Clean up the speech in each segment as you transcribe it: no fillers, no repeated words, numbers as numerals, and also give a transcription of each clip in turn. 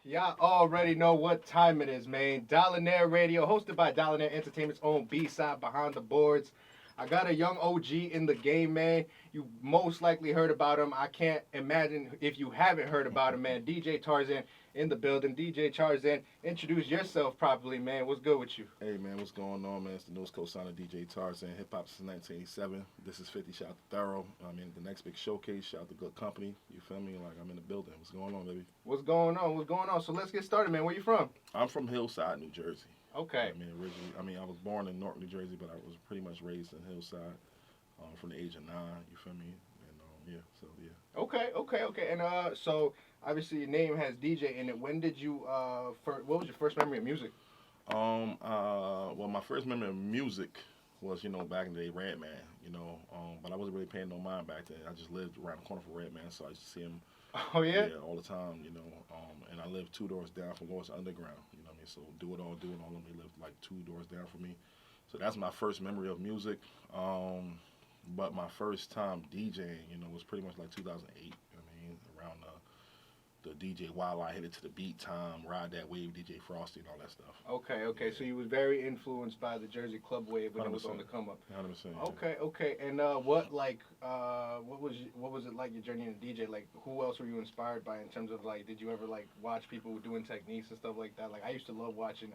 Y'all already know what time it is, man. Dollarnaire Radio, hosted by Dollarnaire Entertainment's own B-side Behind the Boards. I got a young OG in the game, man. You most likely heard about him. I can't imagine if you haven't heard about him, man. DJ Tarzan in the building. DJ Tarzan, introduce yourself properly, man. What's good with you? Hey man, what's going on, man? It's the newest co-signer DJ Tarzan, hip hop since 1987. This is 50. Shout out to Thorough. I mean, the next big showcase. Shout out to Good Company. You feel me? Like I'm in the building. What's going on, baby? What's going on? What's going on? So let's get started, man. Where you from? I'm from Hillside, New Jersey. Okay. I mean, originally, I was born in North New Jersey, but I was pretty much raised in Hillside from the age of 9. You feel me? And yeah, so yeah. Okay. And so obviously your name has DJ in it. When did you what was your first memory of music? Well, my first memory of music was, back in the day, Redman, but I wasn't really paying no mind back then. I just lived around the corner from Redman, so I used to see him, Oh yeah. yeah, all the time, and I lived 2 doors down from Lois Underground, you know what I mean? So Do It All, they lived like 2 doors down from me. So that's my first memory of music. But my first time DJing, was pretty much like 2008, I mean, around the DJ Wild I Hit It to the Beat time, Ride That Wave, DJ Frosty, and all that stuff. Okay. Yeah. So you was very influenced by the Jersey club wave when it was on 100%. the come up. 100%. Okay. And what was it like your journey in DJ? Like who else were you inspired by in terms of like did you ever like watch people doing techniques and stuff like that? Like I used to love watching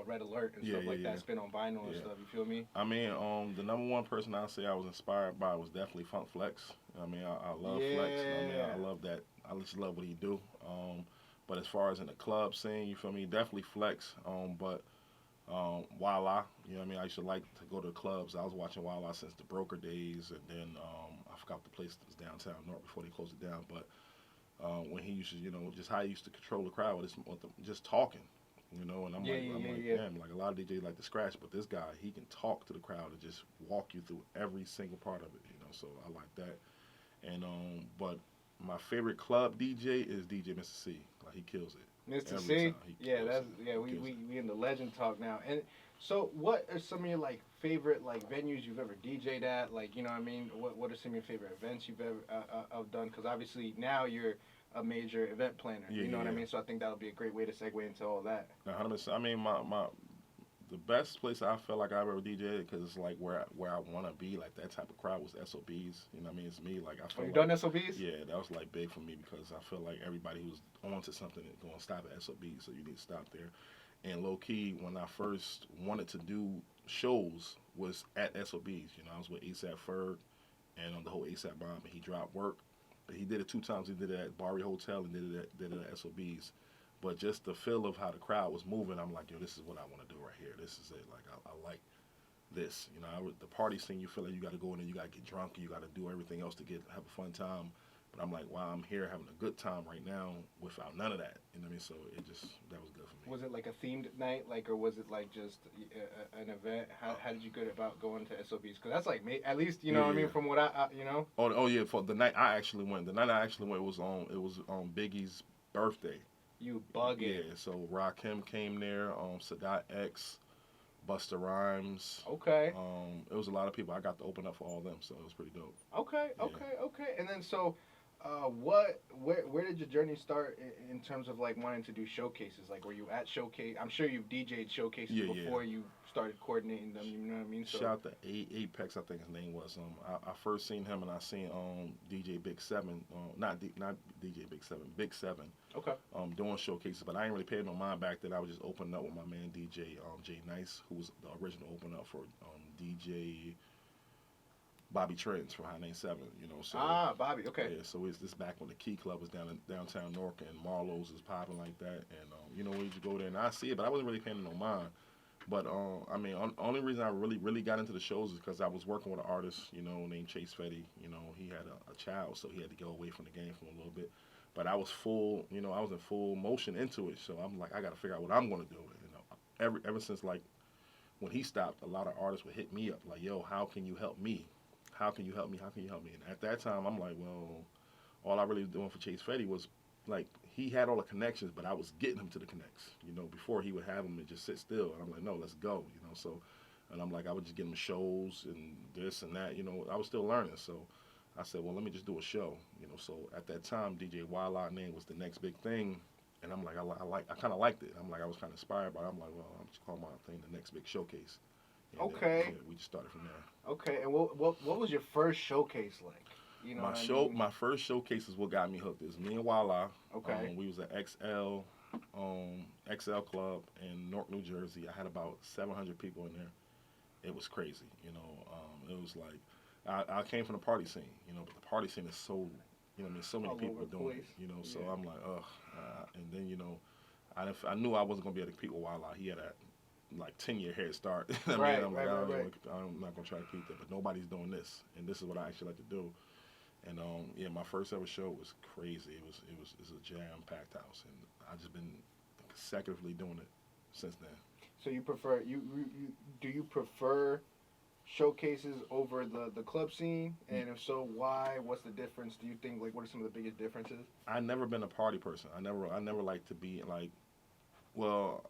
Red Alert and stuff like Yeah. that, spin on vinyl and Yeah. stuff. You feel me? I mean, the number one person I say I was inspired by was definitely Funk Flex. I mean, I love Flex. I mean, Yeah. I love that. I just love what he do. But as far as in the club scene, you feel me? Definitely Flex. But Wala, you know what I mean? I used to like to go to the clubs. I was watching Wala since the Broker days, and then I forgot the place that was downtown North before they closed it down. But when he used to, just how he used to control the crowd with just talking. And Yeah. damn, like a lot of DJs like to scratch, but this guy, he can talk to the crowd and just walk you through every single part of it. So I like that. And but my favorite club DJ is DJ Mr. C. Like he kills it Mr. every C. time. He Yeah, kills that's it. yeah. He We, kills we it. we in the legend talk now. And so, what are some of your like favorite like venues you've ever DJ'd at? Like, you know what I mean? What are some of your favorite events you've ever done? Because obviously now you're a major event planner. Yeah, You know yeah, what I yeah. mean? So I think that would be a great way to segue into all that. 100%. I mean, my the best place I felt like I've ever DJed because it's like where I want to be, like that type of crowd was SOBs. You know what I mean? It's me. Like I Oh, feel you like done SOBs? yeah, that was like big for me because I feel like everybody who's on to something is going to stop at SOBs, so you need to stop there. And low key, when I first wanted to do shows, was at SOBs. I was with ASAP Ferg and on the whole ASAP bomb, and he dropped work. He did it 2 times. He did it at Barry Hotel and did it at SOBs. But just the feel of how the crowd was moving, I'm like, yo, this is what I want to do right here. This is it. Like I like this. The party scene, you feel like you got to go in there, you got to get drunk, you got to do everything else to have a fun time. But I'm like, wow, I'm here having a good time right now without none of that. You know what I mean? So that was good for me. Was it like a themed night, like, or was it like just an event? How did you go about going to SOBs? Because that's like me, at least you know Yeah, what I mean. yeah. From what I you know. Oh yeah, for the night I actually went. The night I actually went was on Biggie's birthday. You bugging. Yeah, so Rakim came there, Sadat X, Busta Rhymes. Okay. It was a lot of people. I got to open up for all of them, so it was pretty dope. Okay. Yeah. And then so, where did your journey start in terms of like wanting to do showcases? Like, were you at showcase? I'm sure you've DJ'd showcases Yeah, before you started coordinating them. You know what I mean? So, Shout out to Apex, I think his name was. I first seen him and I seen DJ Big Seven, not DJ Big Seven, Big Seven. okay. Doing showcases, but I ain't really paying no mind back then. I was just opening up with my man DJ Jay Nice, who was the original opener for DJ Bobby Trends from High Name 7, so Bobby. Okay. yeah, so it's this back when the Key Club was down in downtown Newark and Marlowe's is popping like that, and we used to go there and I see it, but I wasn't really paying no mind. But I mean, only reason I really got into the shows is because I was working with an artist, named Chase Fetty. He had a child, so he had to go away from the game for a little bit. But I was I was in full motion into it. So I'm like, I got to figure out what I'm going to do. Ever since like when he stopped, a lot of artists would hit me up like, yo, how can you help me? How can you help me? How can you help me? And at that time, I'm like, well, all I really was doing for Chase Fetty was like he had all the connections, but I was getting him to the connects. Before he would have them and just sit still, and I'm like, no, let's go. So, and I'm like, I would just get him shows and this and that. I was still learning, so I said, well, let me just do a show. So at that time, DJ Wildlife name was the next big thing, And I'm like, I kind of liked it. I'm like, I was kind of inspired by it. I'm like, well, I'm just calling my thing the next big showcase. And then, Okay. yeah, we just started from there. Okay. And what was your first showcase like? You know what I mean? My first showcase is what got me hooked. It was me and Walla. Okay. We was at XL Club in Newark, New Jersey. I had about 700 people in there. It was crazy. It was like I came from the party scene. But the party scene is so, I mean, so many All people over the doing place. it. So Yeah. I'm like, ugh. And then I knew I wasn't gonna be able to compete with Walla. He had a like 10-year head start. I mean, Right. I'm like, Right. Right. Right. I'm not gonna try to compete that. But nobody's doing this, and this is what I actually like to do. And yeah, my first ever show was crazy. It was a jam packed house, and I just been consecutively doing it since then. So you prefer do you prefer showcases over the club scene? And if so, why? What's the difference? Do you think like what are some of the biggest differences? I never been a party person. I never liked to be like, well,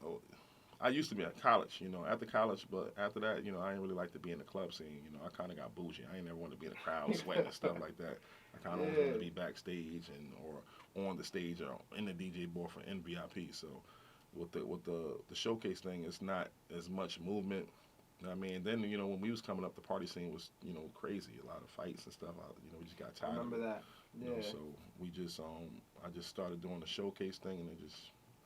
I used to be at college, after college, but after that, I didn't really like to be in the club scene. I kind of got bougie. I ain't never wanted to be in the crowd sweating and stuff like that. I kind of always wanted to be backstage or on the stage or in the DJ booth for NVIP. So with the showcase thing, it's not as much movement. I mean, then when we was coming up, the party scene was crazy, a lot of fights and stuff. We just got I tired of remember it. that. Yeah. So we just I just started doing the showcase thing, and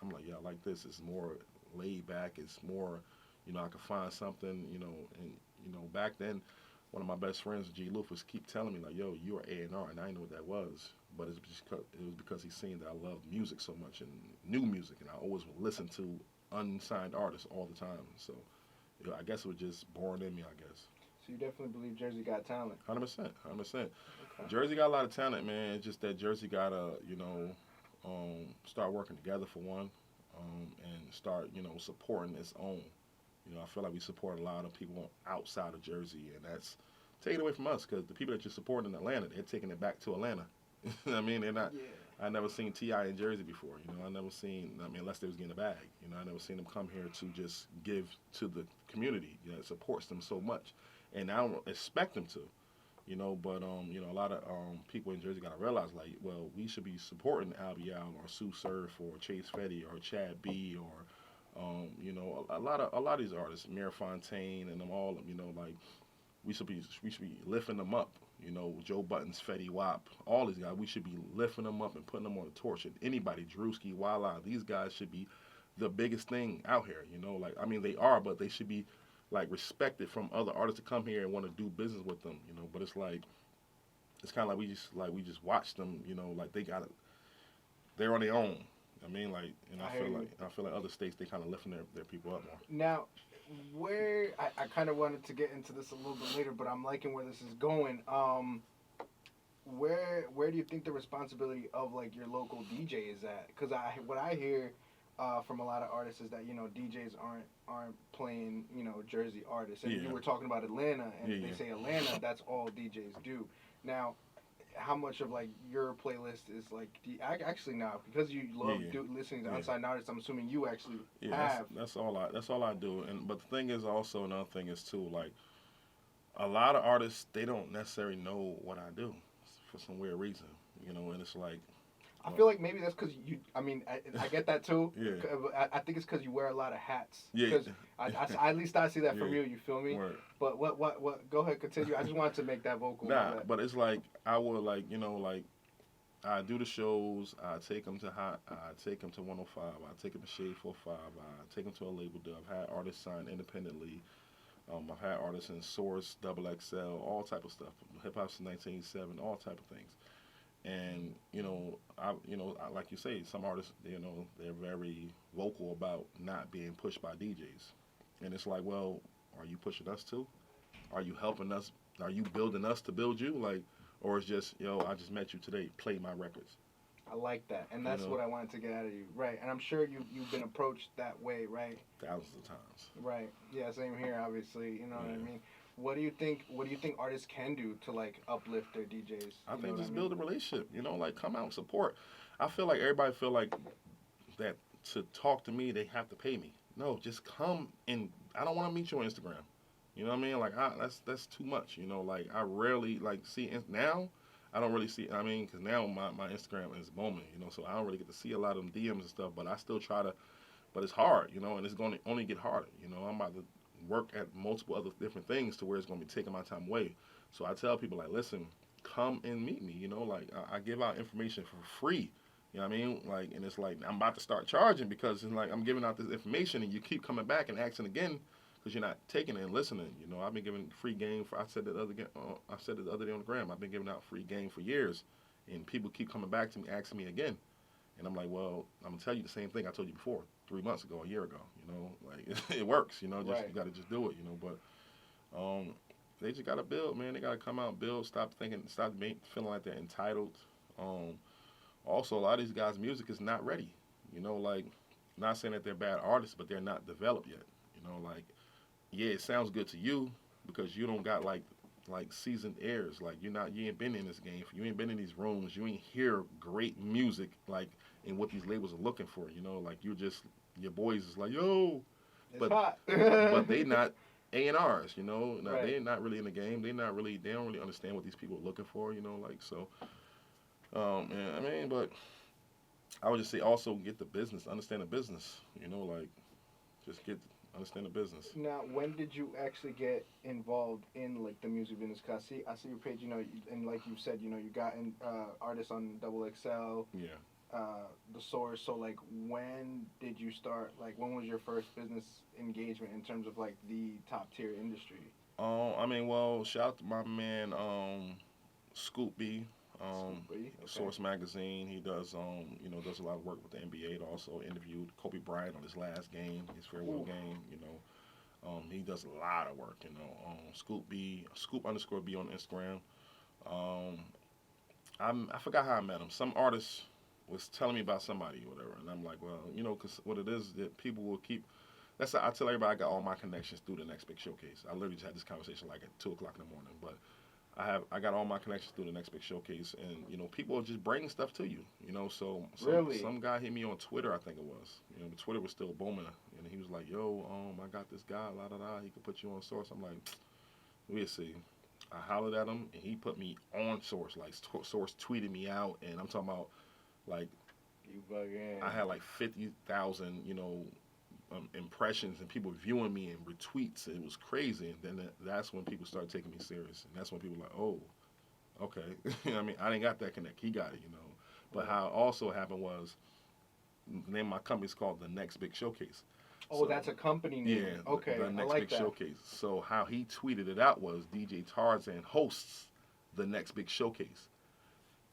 I'm like, yeah, I like this. It's more laid back. It's more, I could find something, and back then, one of my best friends, G. Lufus, keep telling me like, yo, you're A&R, and I didn't know what that was, but it was because he's seen that I love music so much and new music, and I always would listen to unsigned artists all the time. So I guess it was just born in me, I guess. So you definitely believe Jersey got talent. 100%, 100%. Okay. Jersey got a lot of talent, man. It's just that Jersey gotta, start working together for one, and start, supporting its own. I feel like we support a lot of people outside of Jersey, and that's taken away from us because the people that you're supporting in Atlanta, they're taking it back to Atlanta. I mean, they're not. Yeah. I never seen T.I. in Jersey before. I never seen. I mean, unless they was getting a bag. I never seen them come here to just give to the community. It supports them so much, and I don't expect them to. But a lot of people in Jersey gotta realize like, well, we should be supporting Albion or Sue Surf or Chase Fetty or Chad B or a lot of these artists, Mayor Fontaine and them all. Like we should be lifting them up. Joe Buttons, Fetty Wap, all these guys. We should be lifting them up and putting them on the torch. And anybody, Drewski, Walla, these guys should be the biggest thing out here. Like I mean they are, but they should be like respected from other artists to come here and want to do business with them. But it's like it's kind of like we just watch them. Like they're on their own. I mean, like, and I feel like other states they kind of lifting their people up more. Now, where I kind of wanted to get into this a little bit later, but I'm liking where this is going. Where do you think the responsibility of like your local DJ is at? Because what I hear from a lot of artists is that DJs aren't playing Jersey artists, and Yeah. you were talking about Atlanta, and Yeah, they yeah. say Atlanta, that's all DJs do. Now, how much of like your playlist is like actually now because you love listening to Yeah. unsigned artists? I'm assuming you actually Yeah, have. that's all I do. And but the thing is also another thing is too like a lot of artists they don't necessarily know what I do for some weird reason, and it's like I feel like maybe that's because you. I mean, I get that too. Yeah. I think it's because you wear a lot of hats. Yeah. Because at least I see that from Yeah. you. You feel me? Word. But what? Go ahead, continue. I just wanted to make that vocal. Nah, but it's like I would like like I do the shows. I take them to I take them to 105. I take them to Shade 45. I take them to a label deal. I've had artists sign independently. I've had artists in Source, Double XL, all type of stuff. Hip hop since 1987, all type of things. And like you say, some artists, they're very vocal about not being pushed by DJs. And it's like, well, are you pushing us too? Are you helping us? Are you building us to build you? Like, or it's just, I just met you today. Play my records. I like that, and that's what I wanted to get out of you, right? And I'm sure you've been approached that way, right? Thousands of times. Right. Yeah. Same here. Obviously, you know what I mean. What do you think artists can do to like uplift their DJs? I think just build a relationship. Like come out and support. I feel like everybody feel like that to talk to me they have to pay me. No, just come and I don't want to meet you on Instagram. You know what I mean? Like that's too much. Like I rarely like see now. I don't really see. I mean, because now my Instagram is booming, so I don't really get to see a lot of them DMs and stuff. But I still try to. But it's hard, and it's going to only get harder. I'm about to work at multiple other different things to where it's going to be taking my time away. So I tell people like, listen, come and meet me. Like I give out information for free. You know what I mean? Like, and it's like I'm about to start charging because it's like I'm giving out this information and you keep coming back and asking again because you're not taking it and listening. I've been giving free game for. I said it the other day on the gram. I've been giving out free game for years, and people keep coming back to me asking me again. And I'm like, well, I'm gonna tell you the same thing I told you before, 3 months ago, a year ago. Like it works. Just Right. you got to just do it. But they just gotta build, man. They gotta come out, build. Stop feeling like they're entitled. Um, Also, a lot of these guys' music is not ready. Like not saying that they're bad artists, but they're not developed yet. Like yeah, it sounds good to you because you don't got like seasoned ears. Like you ain't been in this game. You ain't been in these rooms. You ain't hear great music like and what these labels are looking for. Like you're just your boys is like yo, It's but hot. but they not A&Rs. Now Right. they're not really in the game. They don't really understand what these people are looking for. Like so. And I mean, but I would just say also get the business, understand the business. Like just understand the business. Now, when did you actually get involved in like the music business? Cause I see your page. And like you said, you got in artists on Double XL, Yeah. the Source. So like, when did you start? Like, when was your first business engagement in terms of like the top tier industry? I mean, well, shout out to my man, Scoop B. Scoop B, okay. Source Magazine. He does, does a lot of work with the NBA. Also interviewed Kobe Bryant on his last game, his farewell Ooh. game. He does a lot of work. Scoop B, Scoop underscore B on Instagram. Um, I forgot how I met him. Some artist was telling me about somebody or whatever, and I'm like, well, because what it is that people will keep. I tell everybody I got all my connections through the Next Big Showcase. I literally just had this conversation like at 2 o'clock in the morning, but I got all my connections through the Next Big Showcase, and people are just bringing stuff to you. So Really? some guy hit me on Twitter, I think it was. The Twitter was still booming, and he was like, "Yo, I got this guy, la da da. He could put you on Source." I'm like, "We'll see." I hollered at him, and he put me on Source. Like Source tweeted me out, and I'm talking about like You bugging. I had like 50,000, impressions and people viewing me and retweets. It was crazy, and then that's when people started taking me serious, and that's when people were like, oh, okay. I mean, I didn't got that connect. He got it. But how it also happened was the name of my company is called the Next Big Showcase. Oh, So, that's a company name. yeah, Okay, the I Next like Big that. Showcase. So how he tweeted it out was DJ Tarzan hosts the Next Big Showcase.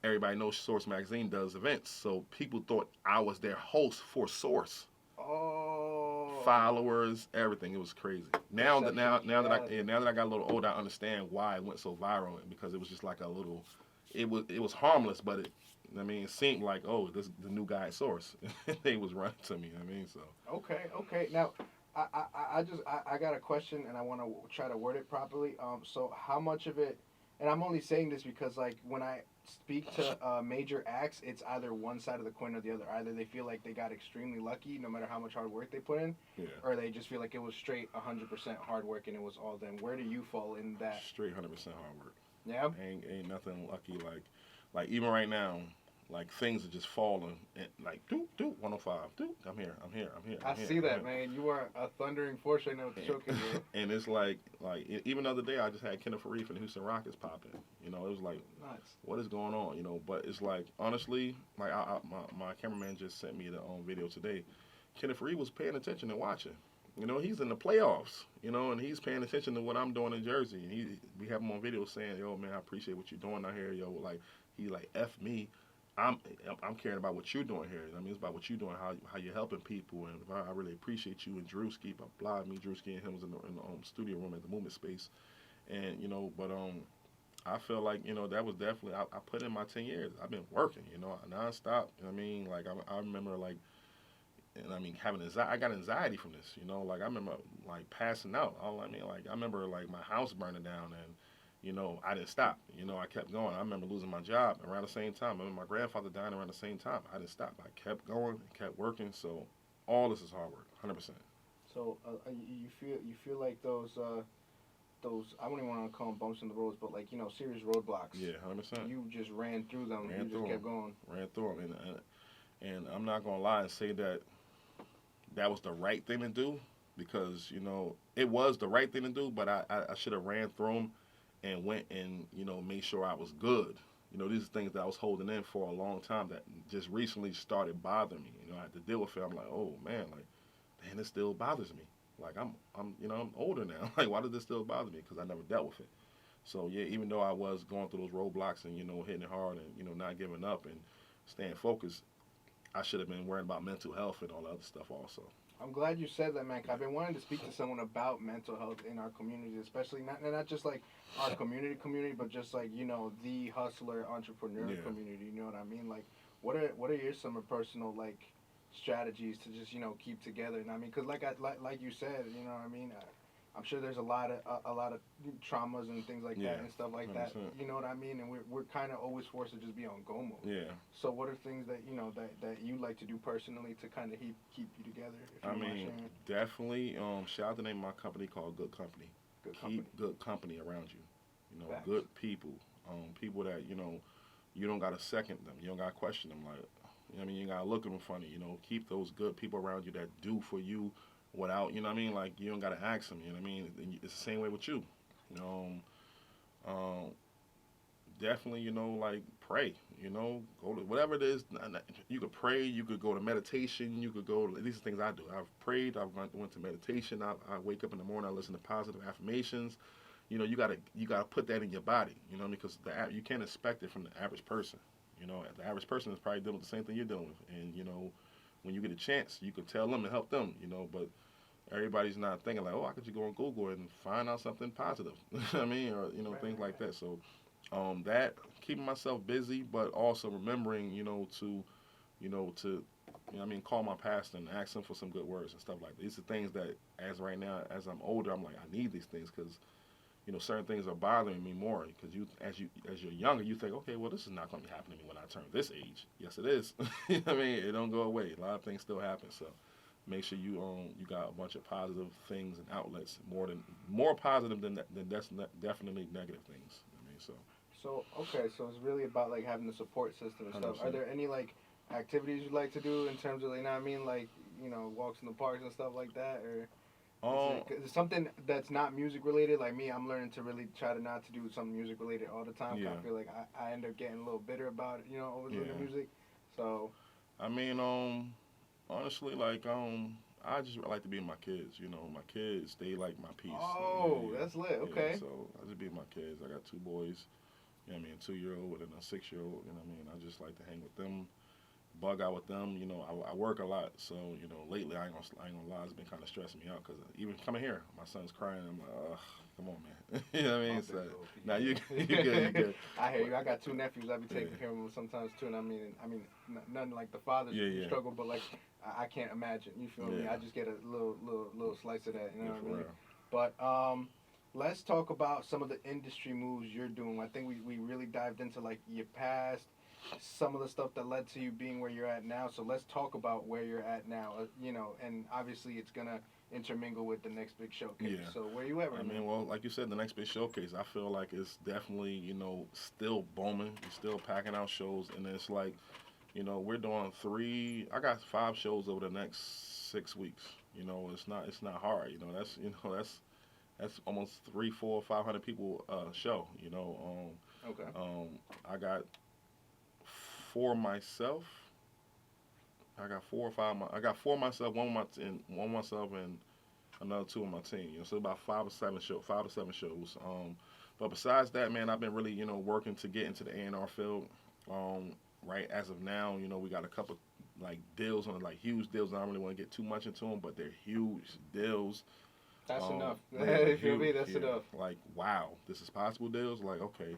Everybody knows Source Magazine does events, so people thought I was their host for Source. Oh. Followers, everything. It was crazy. Now that Reality. now that I got a little older, I understand why it went so viral because it was just like a little. It was harmless, but it seemed like this the new guy at Source. They was running to me. So. Okay. Now, I got a question and I want to try to word it properly. So how much of it? And I'm only saying this because like when I speak to major acts, it's either one side of the coin or the other. Either they feel like they got extremely lucky, no matter how much hard work they put in, Yeah. or they just feel like it was straight 100% hard work and it was all them. Where do you fall in that? Straight 100% hard work. Yeah. Ain't nothing lucky like even right now. Like things are just falling, and like doop doop 105 doop. I'm here. I see that, man. You are a thundering force right now with the showcase, bro. And it's like even the other day I just had Kenneth Reef and the Houston Rockets popping. It was like Nice. what is going on? But it's like honestly, like my cameraman just sent me the video today. Kenneth Reef was paying attention and watching. He's in the playoffs. And he's paying attention to what I'm doing in Jersey. And we have him on video saying, "Yo, man, I appreciate what you're doing out here. Yo, like he like f me." I'm caring about what you're doing here. It's about what you're doing, how you're helping people, and I really appreciate you and Drewski. Blah, me, Drewski, and him was in the studio room at the Movement Space, and but I feel like that was definitely I put in my 10 years. I've been working, nonstop. Like I remember like, and having anxiety. I got anxiety from this, like I remember like passing out. Like I remember like my house burning down and. I didn't stop. I kept going. I remember losing my job around the same time. I remember my grandfather dying around the same time. I didn't stop. I kept going, kept working. So all this is hard work, 100%. So you feel like those those, I wouldn't want to call them bumps in the roads, but like, serious roadblocks. Yeah, 100%. You just ran through them. Ran You through just kept 'em. going. Ran through them, and I'm not gonna lie and say that that was the right thing to do because it was the right thing to do, but I should have ran through them and went and made sure I was good. These are things that I was holding in for a long time that just recently started bothering me. I had to deal with it. I'm like, oh man, like, man, this still bothers me. Like I'm older now. Like, why does this still bother me? Because I never dealt with it. So yeah, even though I was going through those roadblocks and hitting it hard and not giving up and staying focused, I should have been worrying about mental health and all the other stuff also. I'm glad you said that, man. 'Cause I've been wanting to speak to someone about mental health in our community, especially not just like our community, but just like the hustler entrepreneur Yeah. community. You know what I mean? Like, what are your some personal like strategies to just keep together? And I mean, because like you said, what I mean. I'm sure there's a lot of traumas and things like Yeah, that and stuff like that. 100%. You know what I mean? And we're kind of always forced to just be on go mode. Yeah. So what are things that that you like to do personally to kind of keep you together? If you I don't mind mean, sharing? definitely. Shout out the name of my company called Good Company. Good company. Keep good company around you. Facts. Good people. People that you don't gotta second them. You don't gotta question them. Like, I mean, you gotta look at them funny. Keep those good people around you that do for you without, what I mean. Like, you don't gotta ask them. You know what I mean? And it's the same way with you. Um, definitely, like pray. Go to whatever it is. You could pray. You could go to meditation. You could go. These are things I do. I've prayed. I went to meditation. I wake up in the morning. I listen to positive affirmations. You gotta put that in your body. Because you can't expect it from the average person. The average person is probably dealing with the same thing you're dealing with. And when you get a chance, you could tell them and help them. But everybody's not thinking like, oh, how could you go on Google and find out something positive? I mean, or things like that. So that keeping myself busy, but also remembering, call my pastor and ask him for some good words and stuff like that. These are things that, as right now, as I'm older, I'm like, I need these things because, certain things are bothering me more. Because as you're younger, you think, okay, well, this is not going to be happening to me when I turn this age. Yes, it is. I mean, it don't go away. A lot of things still happen. So make sure you got a bunch of positive things and outlets, more positive than definitely negative things. I mean, so. So okay, so it's really about like having the support system and stuff. 100%. Are there any like activities you like to do in terms of like walks in the parks and stuff like that, or is it something that's not music related? Like me, I'm learning to really try to not to do something music related all the time. 'Cause Yeah. I feel like I end up getting a little bitter about it, always listening to music. So I mean, honestly, like, I just like to be with my kids. My kids, they like my peace. oh, Yeah, that's lit. Okay. Yeah, so I just be with my kids. I got two boys. A 2-year-old and a 6-year-old. I just like to hang with them, bug out with them. I work a lot, so lately I ain't gonna lie, it's been kind of stressing me out because even coming here, my son's crying. I'm like, ugh, come on, man. You know what I mean? So, now you good. I hear you. I got two nephews. I be taking care of them sometimes too, and I mean, nothing like the fathers struggle, but like I can't imagine. You feel me? I just get a little slice of that. You know what I mean? Real. But let's talk about some of the industry moves you're doing. I think we really dived into like your past, some of the stuff that led to you being where you're at now. So let's talk about where you're at now. And obviously it's gonna intermingle with the next big showcase. Yeah. So where you at right now? I mean, well, like you said, the next big showcase, I feel like it's definitely, still booming. You're still packing out shows, and it's like, we're doing I got 5 shows over the next 6 weeks. It's not hard. That's almost 300, 400, 500 people show. Okay. I got 4 myself. I got 4 or 5. I got 4 myself, one myself, and another 2 on my team. So about 5 to 7 shows. But besides that, man, I've been really working to get into the A&R field. Right as of now, we got a couple like deals on like huge deals. I don't really want to get too much into them, but they're huge deals. That's enough. Yeah, Feel me? That's enough. Like, wow, this is possible deals. Like, okay,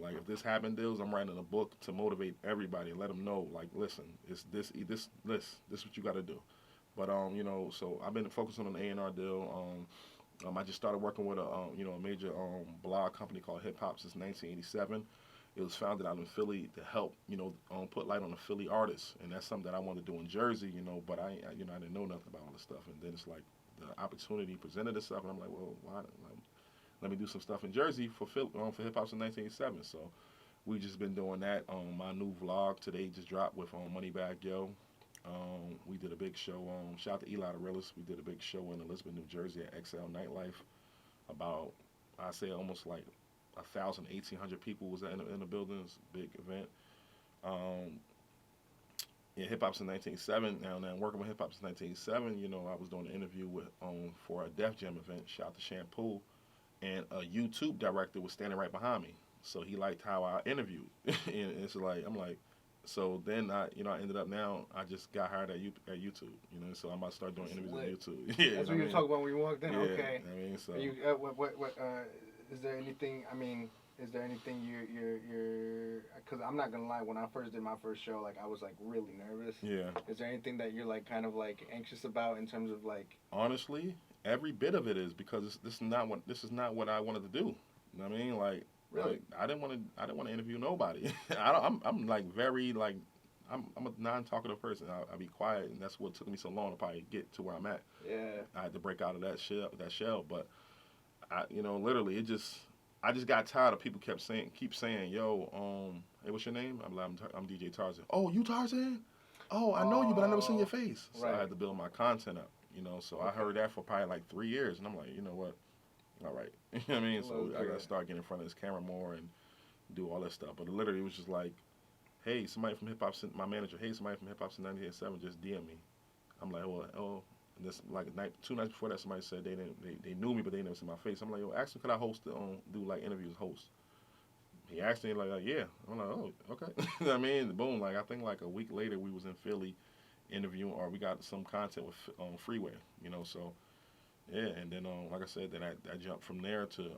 like if this happened deals, I'm writing a book to motivate everybody and let them know, like, listen, it's this what you got to do. But so I've been focusing on an A&R deal. I just started working with a major blog company called Hip Hop since 1987. It was founded out in Philly to help, put light on the Philly artists, and that's something that I wanted to do in Jersey, but I didn't know nothing about all this stuff, and then it's like the opportunity presented itself, and I'm like, well, let me do some stuff in Jersey for hip hop since 1987. So we just been doing that. My new vlog today just dropped with Moneybag Yo. We did a big show. Shout out to Eli the Realist. We did a big show in Elizabeth, New Jersey at XL Nightlife. About, I say, almost like 1,000, 1,800 people was in the building. It's a big event. Yeah, hip hop since 1987. Now working with hip hop since 1987. I was doing an interview with for a Def Jam event. Shout out to Shampoo, and a YouTube director was standing right behind me. So he liked how I interviewed, and it's like I'm like, so then I ended up now I just got hired at YouTube, so I'm about to start doing interviews on YouTube. Yeah, that's what you were talking about when you walked in. Yeah, Okay. so Are you what is there anything? I mean, is there anything you're? Because I'm not gonna lie, when I first did my first show, like I was like really nervous. Yeah. Is there anything that you're like kind of like anxious about in terms of like? Honestly, every bit of it is because this is not what I wanted to do. You know what I mean? Like. Really? Like, I didn't want to interview nobody. I'm like very like I'm a non-talkative person. I be quiet, and that's what took me so long to probably get to where I'm at. Yeah. I had to break out of that shell, but literally I just got tired of people keep saying, yo, hey, what's your name? I'm DJ Tarzan. Oh, you Tarzan? Oh, I know you, but I never seen your face. So right. I had to build my content up. So okay. I heard that for probably like 3 years, and I'm like, you know what? All right. You know what I mean? So I got to start getting in front of this camera more and do all that stuff. But literally, it was just like, hey, somebody from hip hop, my manager, hey, somebody from hip hop since 1987 just DM me. I'm like, oh. And this like 2 nights before that, somebody said they knew me, but they never seen my face. I'm like, yo, ask him, could I do like interviews, host? He asked me like yeah. I'm like, oh, okay. You know what I mean? Boom. Like I think like a week later, we was in Philly interviewing, or we got some content with Freeway. So. Yeah, and then like I said, then I jumped from there to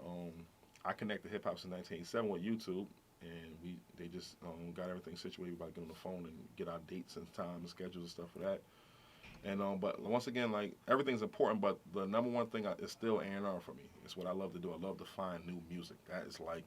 I connected hip hop since 1987 with YouTube, and they just got everything situated by getting on the phone and get our dates and time and schedules and stuff for that. And but once again, like everything's important, but the number one thing is still A&R for me. It's what I love to do. I love to find new music. That is like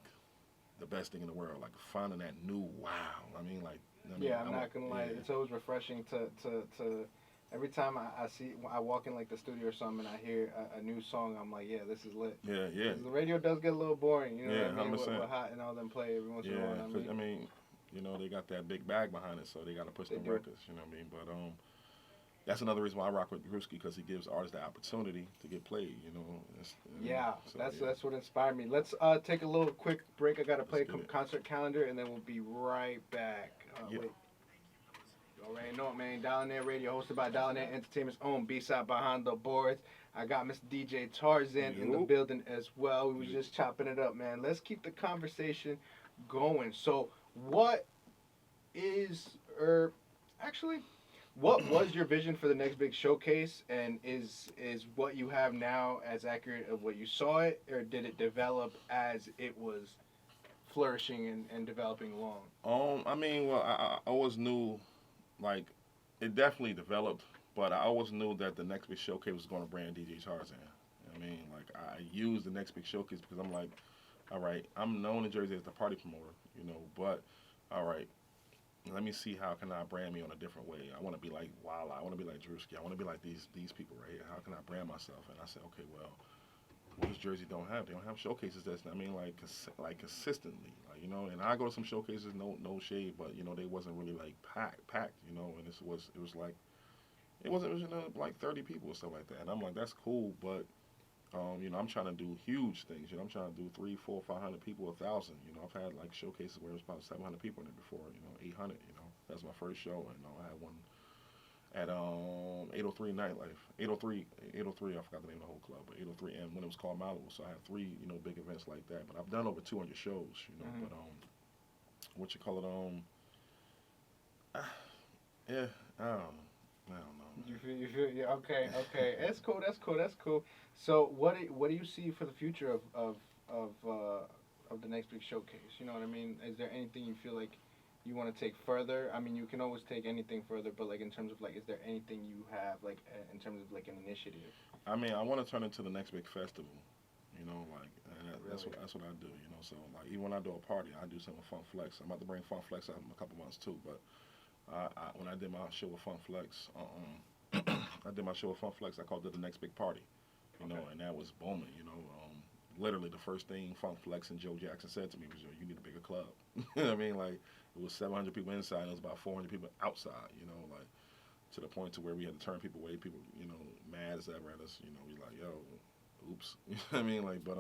the best thing in the world. Like finding that new wow. I mean, like. Yeah, I'm not gonna lie. It's always refreshing to every time I walk in like the studio or something and I hear a new song, I'm like, yeah, this is lit. Yeah. The radio does get a little boring, what I mean? 100%. With Hot and all them play every once in a while. I mean, they got that big bag behind it, so they got to push them records. You know what I mean? But that's another reason why I rock with Drewski, because he gives artists the opportunity to get played. That's what inspired me. Let's take a little quick break. I gotta play a concert calendar, and then we'll be right back. Wait. You already know it, man. Dollarnaire Radio, hosted by Dollarnaire Entertainment's own B-Side Behind the Boards. I got Mr. DJ Tarzan in the building as well. We was just chopping it up, man. Let's keep the conversation going. So, what was your vision for the next big showcase, and is what you have now as accurate of what you saw it, or did it develop as it was flourishing and developing along? I mean, well, I always knew. Like, it definitely developed, but I always knew that the next big showcase was going to brand DJ Tarzan. You know what I mean? Like, I used the next big showcase because I'm like, all right, I'm known in Jersey as the party promoter, but, all right, let me see how can I brand me on a different way. I want to be like Walla. I want to be like Drewski. I want to be like these people right here. How can I brand myself? And I said, okay, well, what does Jersey don't have? They don't have showcases that's, like consistently, and I go to some showcases, no shade, but they wasn't really like packed, and it was like 30 people or stuff like that, and I'm like, that's cool, but I'm trying to do huge things, I'm trying to do 300, 400, 500 people, 1,000, I've had like showcases where it was about 700 people in it before, 800, that's my first show, and I had one at 803 Nightlife, 803, I forgot the name of the whole club, but 803, and when it was called Malibu, so I had 3, big events like that, but I've done over 200 shows, but, what you call it, yeah, I don't know. You feel, yeah, okay, that's cool. So what do you see for the future of the next big showcase? You know what I mean? Is there anything you feel like you want to take further? I mean, you can always take anything further, but like in terms of like, is there anything you have like in terms of like an initiative? I mean, I want to turn it into the next big festival, and that's Really? what I do, So like even when I do a party, I do something with Funk Flex. I'm about to bring Funk Flex out in a couple months too, but when I did my show with Funk Flex, I called it the next big party, and that was booming, literally the first thing Funk Flex and Joe Jackson said to me was, "Yo, you need a bigger club." You know what I mean? Like it was 700 people inside, and it was about 400 people outside. You know, like to the point to where we had to turn people away. People, mad as ever at us. We like, yo, oops. You know what I mean? Like, but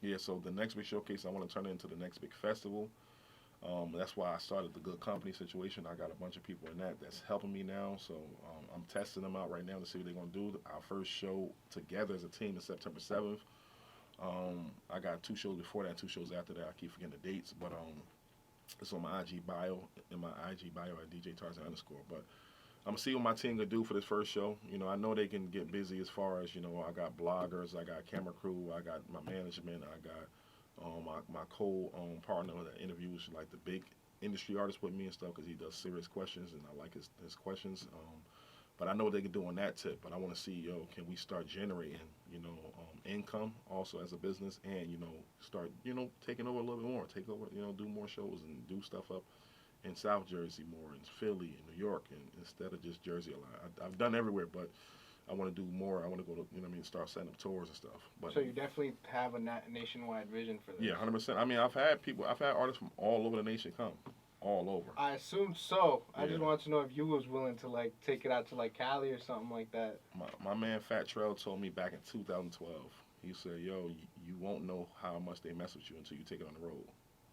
yeah. So the next big showcase, I want to turn it into the next big festival. That's why I started the Good Company situation. I got a bunch of people in that's helping me now. So I'm testing them out right now to see what they're gonna do. Our first show together as a team is September 7th. I got 2 shows before that, 2 shows after that. I keep forgetting the dates, but it's on my IG bio. In my IG bio at DJ Tarzan _. But I'm gonna see what my team can do for this first show. I know they can get busy as far as I got bloggers, I got camera crew, I got my management, I got my partner that interviews like the big industry artists with me and stuff because he does serious questions and I like his questions. But I know what they can do on that tip. But I want to see, can we start generating, income also as a business and, start, taking over a little bit more, take over, do more shows and do stuff up in South Jersey more, in Philly, in New York, and instead of just Jersey a lot. I've done everywhere, but I want to do more. I want to go to, start setting up tours and stuff. But so you definitely have a nationwide vision for this. Yeah, 100%. I mean, I've had artists from all over the nation come, all over. I assumed so. I just wanted to know if you was willing to like take it out to like Cali or something like that. My man Fat Trail told me back in 2012. He said, "Yo, you won't know how much they mess with you until you take it on the road."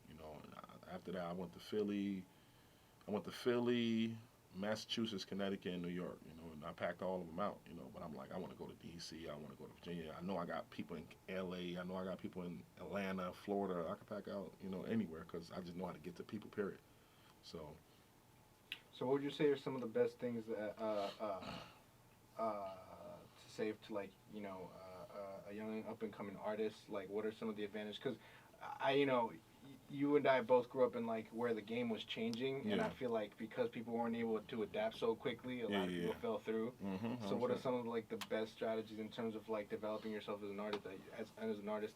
And after that, I went to Philly, Massachusetts, Connecticut, and New York. And I packed all of them out. But I'm like, I want to go to D.C. I want to go to Virginia. I know I got people in L.A. I know I got people in Atlanta, Florida. I can pack out, anywhere because I just know how to get to people. Period. So what would you say are some of the best things that to say to like a young up and coming artist? Like, what are some of the advantages? Because you and I both grew up in like where the game was changing, and I feel like because people weren't able to adapt so quickly, a lot of people fell through. Mm-hmm, so what are some of like the best strategies in terms of like developing yourself as an artist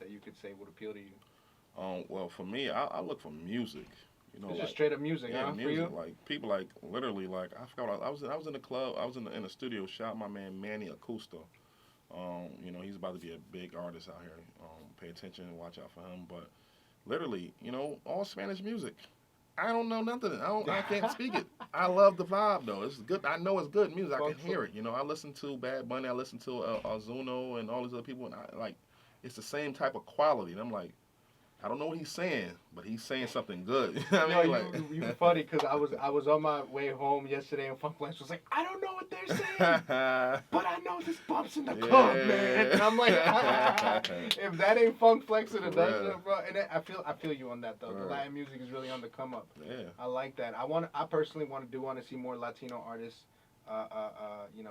that you could say would appeal to you? Well, for me, I look for music. It's just straight up music, huh? Music, for you? like people like literally like I forgot I was in the club, I was in a studio. Shout out my man Manny Acosta. He's about to be a big artist out here. Pay attention and watch out for him. But literally, all Spanish music. I don't know nothing. I can't speak it. I love the vibe though. It's good. I know it's good music. I can hear it. I listen to Bad Bunny. I listen to Ozuna and all these other people, and I like. It's the same type of quality. And I'm like, I don't know what he's saying, but he's saying something good. You funny because I was on my way home yesterday and Funk Flex was like, I don't know what they're saying, but I know this bumps in the club, man. And I'm like, if that ain't Funk Flex in a nutshell, bro. And I feel you on that though. The Latin music is really on the come up. Yeah. I like that. I personally want to see more Latino artists,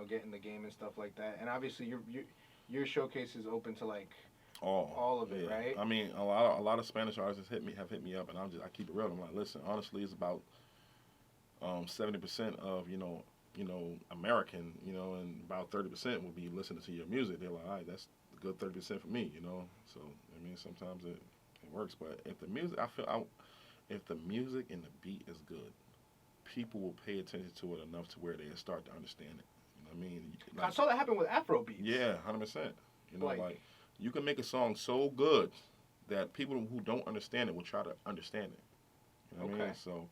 get in the game and stuff like that. And obviously your showcase is open to like. All of it, right? I mean, a lot of Spanish artists have hit me up, and I keep it real. I'm like, listen, honestly, it's about 70% of American, and about 30% will be listening to your music. They're like, all right, that's a good 30% for me, So I mean, sometimes it works, but if the music, if the music and the beat is good, people will pay attention to it enough to where they start to understand it. You know what I mean? Like, I saw that happen with Afro beats. Yeah, 100%. Like you can make a song so good that people who don't understand it will try to understand it. You know what I mean? So,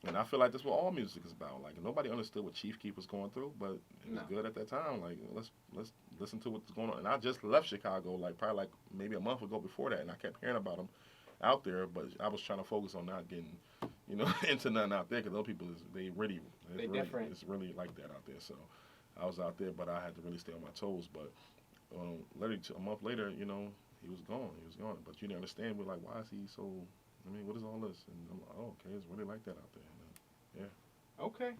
and I feel like that's what all music is about. Like nobody understood what Chief Keef was going through, but it was good at that time. Like let's listen to what's going on. And I just left Chicago probably maybe a month ago before that, and I kept hearing about him out there, but I was trying to focus on not getting into nothing out there because those people they're different. It's really like that out there. So I was out there, but I had to really stay on my toes. But literally a month later, he was gone. But you didn't understand. We're like, why is he so? I mean, what is all this? And I'm like, oh, okay, it's really like that out there. Yeah. Okay.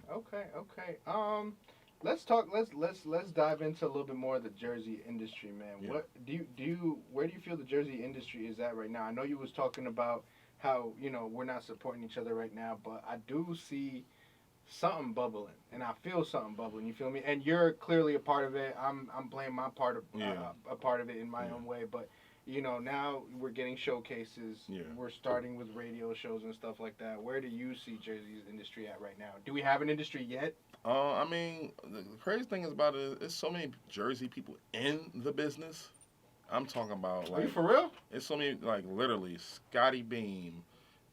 Let's talk. Let's dive into a little bit more of the Jersey industry, man. Yeah. What where do you feel the Jersey industry is at right now? I know you was talking about how we're not supporting each other right now, but I do see something bubbling, and I feel something bubbling. You feel me? And you're clearly a part of it. I'm playing my part of a part of it in my own way. But now we're getting showcases. Yeah. We're starting with radio shows and stuff like that. Where do you see Jersey's industry at right now? Do we have an industry yet? I mean, the crazy thing is about it is so many Jersey people in the business. I'm talking about Are you like for real? it's so many like literally Scotty Beam,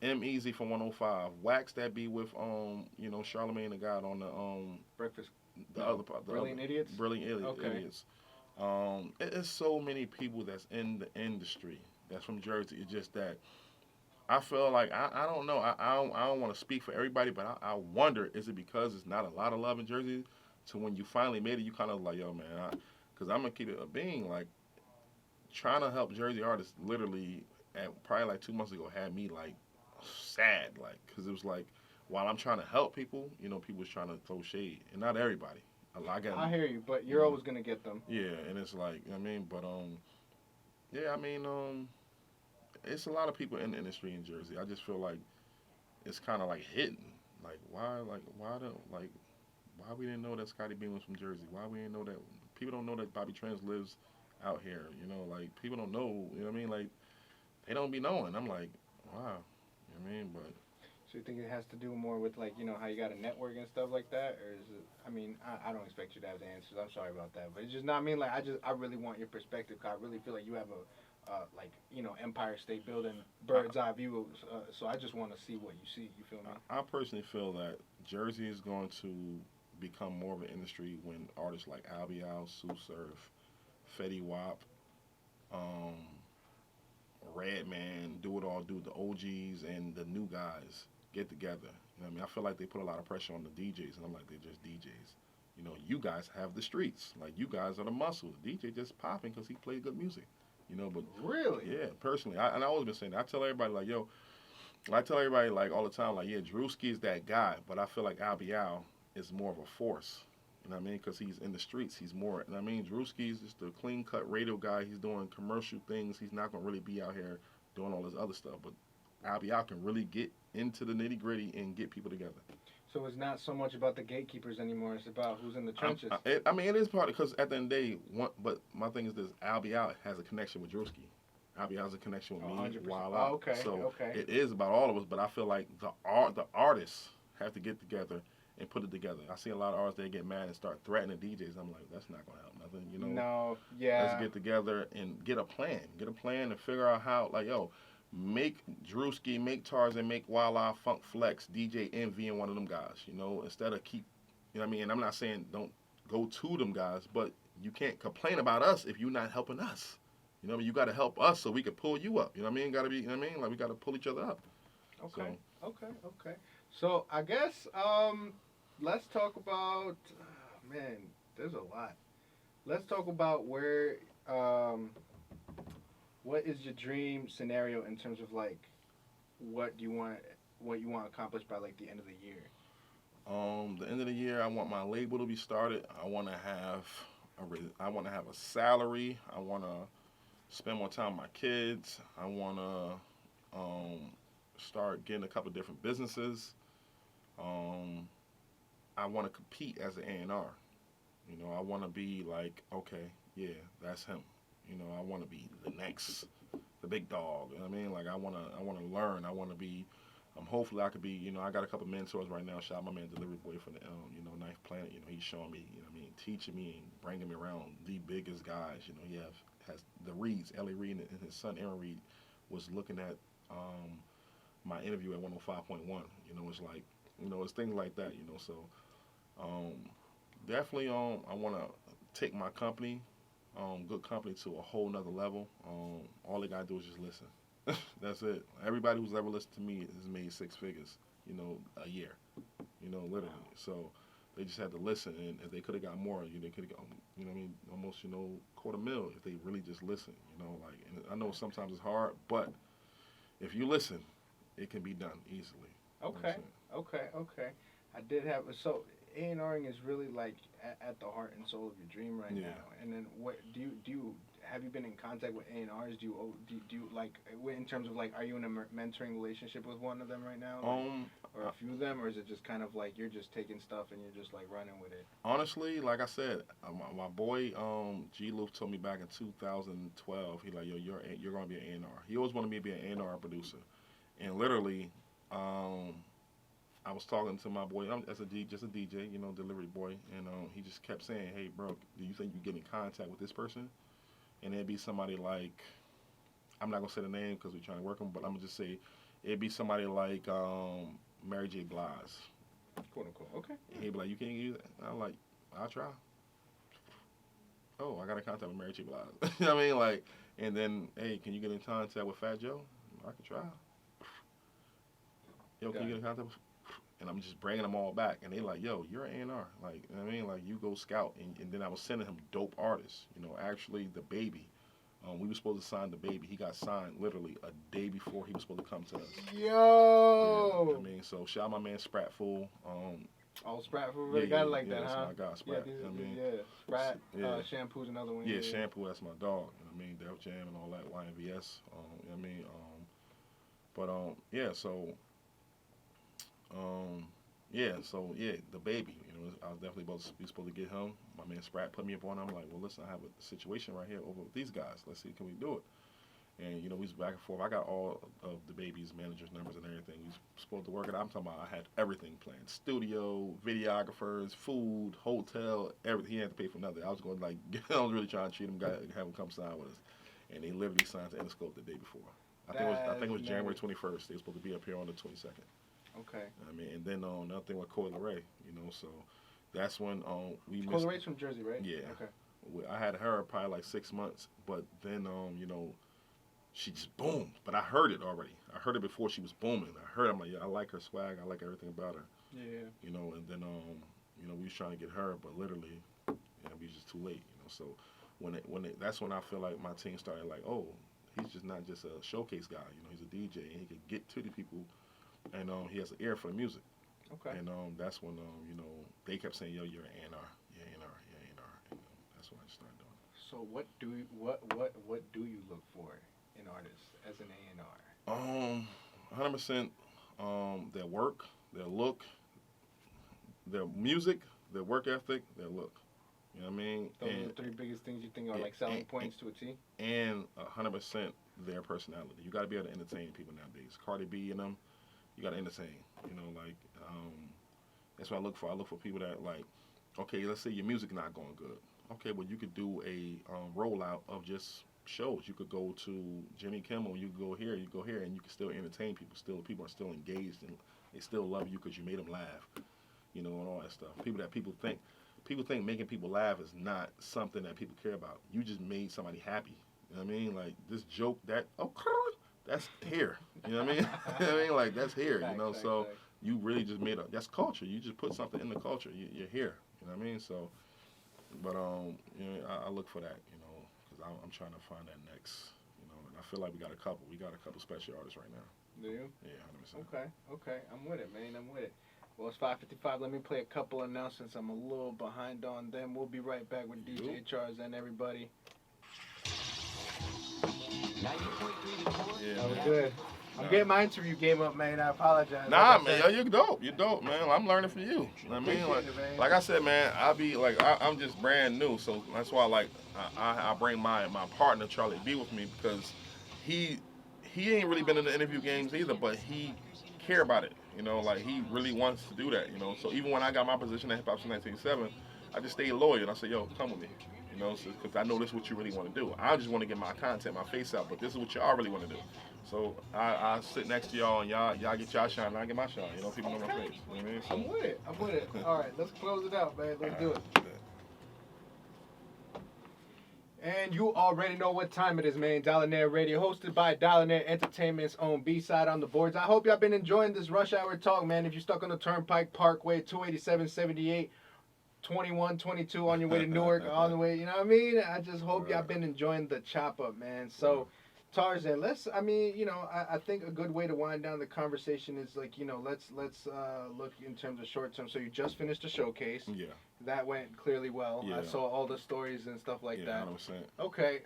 M Easy from 105, Wax that be with Charlemagne the God on Breakfast. the No. other part, the other Brilliant idiots. Brilliant Okay. Idiots. It's so many people that's in the industry that's from Jersey. It's just that I feel like I don't know. I don't want to speak for everybody, but I wonder is it because it's not a lot of love in Jersey to when you finally made it, you kind of like, yo, man, because I'm gonna keep it a being like trying to help Jersey artists. Literally, at probably like 2 months ago, had me like sad, like because it was like while I'm trying to help people, people was trying to throw shade, and not everybody. A lot got, I hear you, but you you're know, always gonna get them. yeah, and it's like I mean, but yeah, I mean, it's a lot of people in the industry in Jersey. I just feel like it's kind of like hidden. Like why don't like why we didn't know that Scotty Beam was from Jersey? Why we didn't know that people don't know that Bobby Trans lives out here? Like people don't know. You know what I mean? Like they don't be knowing. I'm like, wow. You know what I mean? But So you think it has to do more with like how you got a network and stuff like that, or is it? I mean, I don't expect you to have the answers. I'm sorry about that, but it's just not. I mean, like I really want your perspective. 'Cause I really feel like you have a like Empire State Building bird's eye view. So I just want to see what you see. You feel me? I personally feel that Jersey is going to become more of an industry when artists like Albial, Sue Surf, Fetty Wap, um, Redman, Do It All, Do the OGs and the new guys get together. You know what I mean? I feel like they put a lot of pressure on the DJs, and I'm like, they're just DJs. You guys have the streets. Like, you guys are the muscle. The DJ just popping because he played good music. But Really? yeah, personally, and I always been saying that. I tell everybody, like, yo, I tell everybody, like, all the time, like, yeah, Drewski is that guy, but I feel like Albial is more of a force. You know what I mean? Because he's in the streets. He's more, you know what I mean? Drewski's just a clean cut radio guy. He's doing commercial things. He's not going to really be out here doing all this other stuff. But Albial can really get into the nitty gritty and get people together. So it's not so much about the gatekeepers anymore. It's about who's in the trenches. I mean, it is part because at the end of the day, but my thing is this: Albial has a connection with Drewski. Albial has a connection with me. 100%. While Oh, okay. So Okay. it is about all of us. But I feel like the artists have to get together and put it together. I see a lot of artists they get mad and start threatening DJs. I'm like, that's not gonna help nothing. No. Yeah. Let's get together and get a plan. Get a plan and figure out how. Like, yo, make Drewski, make Tarzan, make Walla, Funk Flex, DJ Envy, and one of them guys. Instead of keep. You know what I mean? And I'm not saying don't go to them guys, but you can't complain about us if you're not helping us. You got to help us so we can pull you up. You know what I mean? Got to be. You know what I mean? Like we got to pull each other up. Okay. Okay. So I guess let's talk about. Man, there's a lot. Let's talk about where. What is your dream scenario in terms of like, what you want accomplished by like the end of the year? The end of the year, I want my label to be started. I want to have a salary. I want to spend more time with my kids. I want to start getting a couple of different businesses. I want to compete as an A&R. I want to be like, okay, yeah, that's him. I want to be the big dog. You know what I mean? Like I want to learn. I want to be. Hopefully I could be. I got a couple mentors right now. Shout out my man Delivery Boy from the Ninth Planet. He's showing me. What I mean, teaching me and bringing me around the biggest guys. He has the Reeds, Ellie Reed, and his son Aaron Reed was looking at my interview at 105.1. It's like it's things like that. So definitely I want to take my company. Good company to a whole nother level. All they gotta do is just listen. That's it. Everybody who's ever listened to me has made six figures, a year, literally. So they just had to listen, and if they could have got more, they could have got, what I mean, almost, $250,000 if they really just listen, like. And I know sometimes it's hard, but if you listen, it can be done easily. Okay. Okay. I did have so A&Ring is really like at the heart and soul of your dream right now. And then what do you have you been in contact with A&Rs? Do you like in terms of like are you in a mentoring relationship with one of them right now? Or a few of them, or is it just kind of like you're just taking stuff and you're just like running with it? Honestly, like I said, my boy G. Loof told me back in 2012. He like, yo, you're gonna be an A&R. He always wanted me to be an A&R producer, and literally, I was talking to my boy, just a DJ, delivery boy, and he just kept saying, hey, bro, do you think you get in contact with this person? and it'd be somebody like, I'm not gonna say the name because we're trying to work them, but I'm gonna just say it'd be somebody like Mary J. Blige. Quote unquote. Okay. And he'd be like, you can't use that. And I'm like, I'll try. Oh, I got in contact with Mary J. Blige. You know what I mean? Like, and then, hey, can you get in contact with Fat Joe? I can try. Yo, can you get in contact with? And I'm just bringing them all back, and they like, yo, you're an A&R. Like, you know what I mean? Like, you go scout, and then I was sending him dope artists. You know, actually, the Baby. We were supposed to sign the Baby. He got signed literally a day before he was supposed to come to us. Yo. Yeah, I mean, so shout out my man Spratful. Oh, Sprat food really got it like that, that's huh? my guy, Sprat. Sprat. Yeah. Shampoo's another one. Yeah, Shampoo, that's my dog. You know what I mean? Def Jam and all that, YNVS. You know what I mean? Yeah, so, the Baby. You know, I was definitely supposed to get him. My man Sprat put me up on him. I'm like, well, listen, I have a situation right here over with these guys. Let's see, can we do it? And, you know, we was back and forth. I got all of the Baby's managers' numbers and everything. We was supposed to work it out. I'm talking about I had everything planned. Studio, videographers, food, hotel, everything. He had to pay for nothing. I was going to, like, I was really trying to treat him, have him come sign with us. And they literally signed to Interscope the day before. I think it was January 21st. They were supposed to be up here on the 22nd. Okay. I mean, and then another thing with Coy Leray, you know, so that's when we missed. Coy Leray's from Jersey, right? Yeah. Okay. I had her probably like 6 months, but then, you know, she just boomed. But I heard it already. I heard it before she was booming. I'm like, yeah, I like her swag. I like everything about her. Yeah. You know, and then, you know, we was trying to get her, but literally, you know, we was just too late, you know. So that's when I feel like my team started like, oh, he's just not just a showcase guy. You know, he's a DJ, and he can get to the people, and he has an ear for the music. Okay. And that's when, you know, they kept saying, yo, you're an A&R. You're an A&R. You're an A&R. And that's when I started doing it. So what do you look for in artists as an A&R? 100% their work, their look, their music, their work ethic, their look. You know what I mean? Those are the three biggest things you think are like selling points to a T? And 100% their personality. You got to be able to entertain people nowadays. Cardi B and them, you got to entertain. You know, like, that's what I look for. I look for people that, like, okay, let's say your music not going good. Okay, well, you could do a rollout of just shows. You could go to Jimmy Kimmel, you could go here, and you can still entertain people. Still, people are still engaged, and they still love you because you made them laugh, you know, and all that stuff. People think making people laugh is not something that people care about. You just made somebody happy. You know what I mean? Like, this joke that's here. You know what I mean? You know what I mean? Like, that's here, you know? So you really just that's culture. You just put something in the culture. You're here. You know what I mean? So, but, you know, I look for that, you know, because I'm trying to find that next, you know, and I feel like we got a couple special artists right now. Do you? Yeah, 100%. Okay. I'm with it, man. I'm with it. Well, it's 5:55. Let me play a couple announcements. I'm a little behind on them. We'll be right back with DJ Tarzan, everybody. Yeah, that was good. I'm getting my interview game up, man. I apologize. Nah, man, yo, you're dope. You're dope, man. I'm learning from you. You know what I mean? Like I said, man, I'm just brand new, so that's why, like, I bring my partner Charlie B with me, because he ain't really been in the interview games either, but he care about it. You know, like, he really wants to do that. You know, so even when I got my position at Hip Hop since 1987, I just stayed loyal, and I said, yo, come with me. You know, because I know this is what you really want to do. I just want to get my content, my face out, but this is what y'all really want to do. So I sit next to y'all, and y'all get y'all shine, and I get my shine. You know, people know my face. You know what I mean? So, I'm with it. All right, let's close it out, man. Let's do it. And you already know what time it is, man. Dollarnaire Radio, hosted by Dollarnaire Entertainment's own B-Side on the boards. I hope y'all been enjoying this rush hour talk, man. If you're stuck on the Turnpike Parkway, 287, 78, 21, 22 on your way to Newark, on the way, you know what I mean? I just hope y'all been enjoying the chop up, man. So, Tarzan, I think a good way to wind down the conversation is, like, you know, let's look in terms of short term. So you just finished a showcase. Yeah. That went clearly well. Yeah. I saw all the stories and stuff like that. 100%. Okay.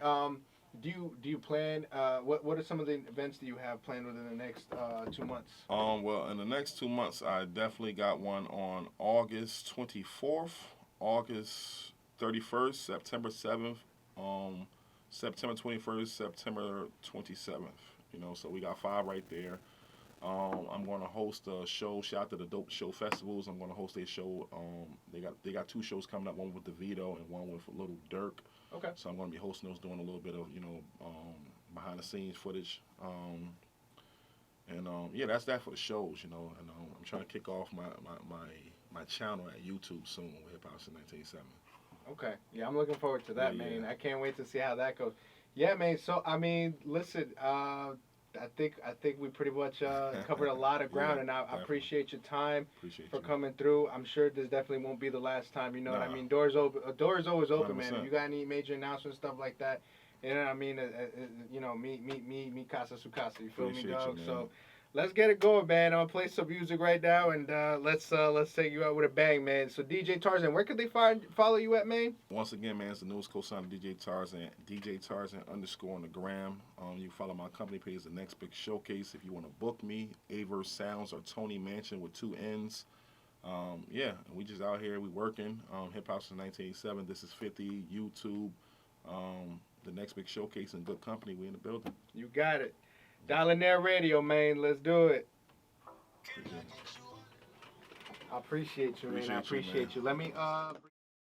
Do you plan? What are some of the events that you have planned within the next 2 months? Well, in the next 2 months, I definitely got one on August 24th, August 31st, September 7th, September 21st, September 27th. You know, so we got 5 right there. I'm going to host a show. Shout out to the Dope Show Festivals. I'm going to host a show. They got two shows coming up. One with DeVito and one with Little Dirk. Okay. So I'm going to be hosting those, doing a little bit of behind the scenes footage. Yeah, that's that for the shows. And I'm trying to kick off my channel at YouTube soon with Hip Hop since 1970. Okay. Yeah, I'm looking forward to that, Yeah, man. yeah. I can't wait to see how that goes. Yeah, man. So I mean, listen. I think we pretty much covered a lot of ground, Yeah, and I definitely. appreciate your time Appreciate for you. coming through. I'm sure this definitely won't be the last time. You know what I Nah. mean? Doors open. Doors always open, man. If 100%. you got any major announcements, stuff like that, you know what I mean? Me casa su casa. You feel Appreciate me, you, dog? man. So let's get it going, man. I'm gonna play some music right now, and let's take you out with a bang, man. So DJ Tarzan, where could they follow you at, man? Once again, man, it's the newest co-sign of DJ Tarzan, DJ Tarzan _ on the gram. You can follow my company page, The Next Big Showcase. If you want to book me, Aver Sounds or Tony Mansion with 2 N's. Yeah, we just out here, we working. Hip Hop since 1987. This is 50, YouTube, The Next Big Showcase, and good company. We in the building. You got it. Dollarnaire Radio, man. Let's do it. Appreciate it. I appreciate you, man. I Appreciate you, appreciate man. you. Let me